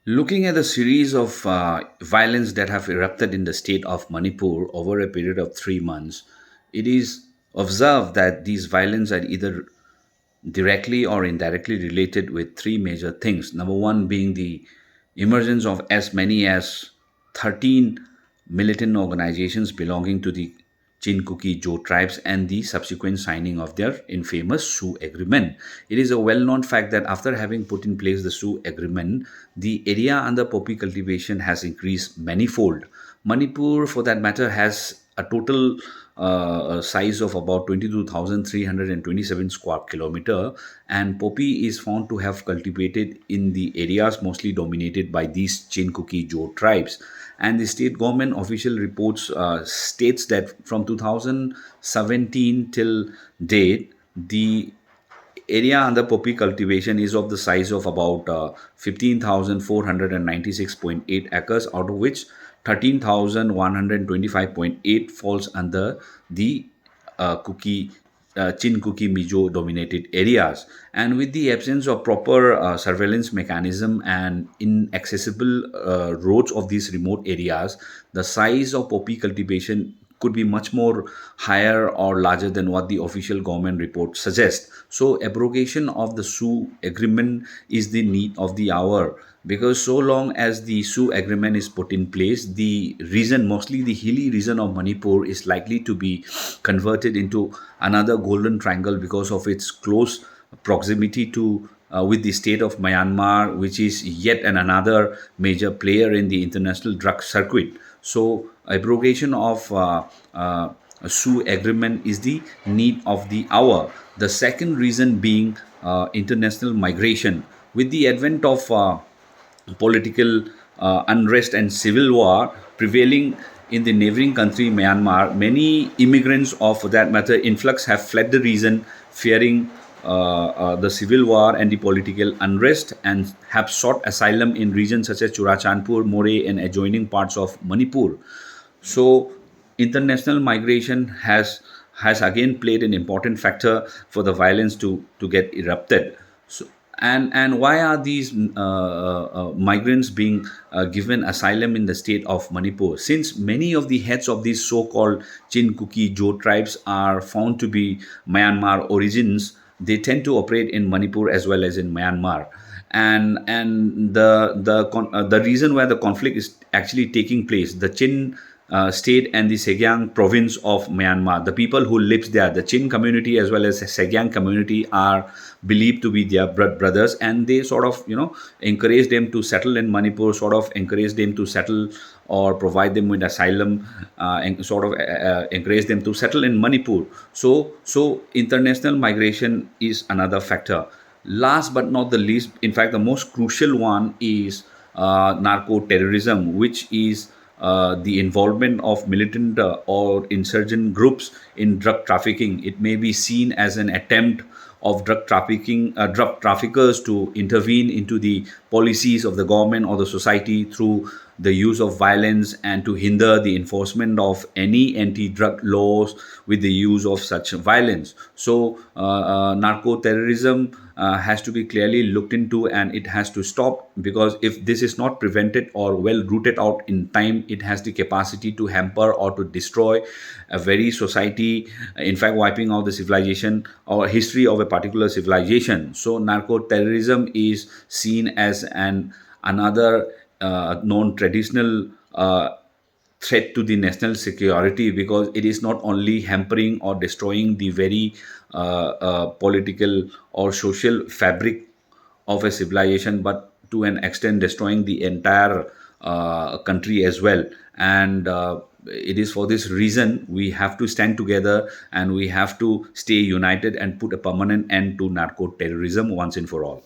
Looking at the series of violence that have erupted in the state of Manipur over a period of 3 months, it is observed that these violence are either directly or indirectly related with three major things. Number one being the emergence of as many as 13 militant organizations belonging to the Chinkuki Jo tribes and the subsequent signing of their infamous Sioux Agreement. It is a well known fact that after having put in place the Sioux Agreement, the area under poppy cultivation has increased manifold. Manipur, for that matter, has a total size of about 22,327 square kilometer, and poppy is found to have cultivated in the areas mostly dominated by these Chinkuki Jo tribes. And the state government official reports states that from 2017 till date, the area under poppy cultivation is of the size of about 15,496.8 acres, out of which 13,125.8 falls under the cookie Chin cookie Mizo dominated areas. And with the absence of proper surveillance mechanism and inaccessible roads of these remote areas, the size of poppy cultivation could be much more higher or larger than what the official government report suggests. So, abrogation of the Sioux agreement is the need of the hour, because so long as the Sioux agreement is put in place, the region, mostly the hilly region of Manipur, is likely to be converted into another golden triangle because of its close proximity to with the state of Myanmar, which is yet another major player in the international drug circuit. So, abrogation of Sioux agreement is the need of the hour. The second reason being international migration. With the advent of political unrest and civil war prevailing in the neighboring country Myanmar, many immigrants of, for that matter, influx have fled the region, fearing the civil war and the political unrest, and have sought asylum in regions such as Churachandpur, Moreh, and adjoining parts of Manipur. So, international migration has again played an important factor for the violence to get erupted. So, and why are these migrants being given asylum in the state of Manipur? Since many of the heads of these so-called Chinkuki Jo tribes are found to be Myanmar origins, they tend to operate in Manipur as well as in Myanmar. And the reason why the conflict is actually taking place, the Chin state and the Segyang province of Myanmar, the people who lives there, the Chin community as well as the Segyang community, are believed to be their brothers, and they sort of encourage them to settle in Manipur, sort of encourage them to settle or provide them with asylum, and sort of encourage them to settle in Manipur. So international migration is another factor. Last but not the least, in fact, the most crucial one is narco terrorism, which is the involvement of militant or insurgent groups in drug trafficking. It may be seen as an attempt of drug traffickers to intervene into the policies of the government or the society through the use of violence, and to hinder the enforcement of any anti-drug laws with the use of such violence. So, narco terrorism has to be clearly looked into, and it has to stop, because if this is not prevented or well rooted out in time, it has the capacity to hamper or to destroy a very society, in fact wiping out the civilization or history of a particular civilization. So narco terrorism is seen as an another known traditional threat to the national security, because it is not only hampering or destroying the very political or social fabric of a civilization, but to an extent destroying the entire country as well. And it is for this reason we have to stand together, and we have to stay united and put a permanent end to narco terrorism once and for all.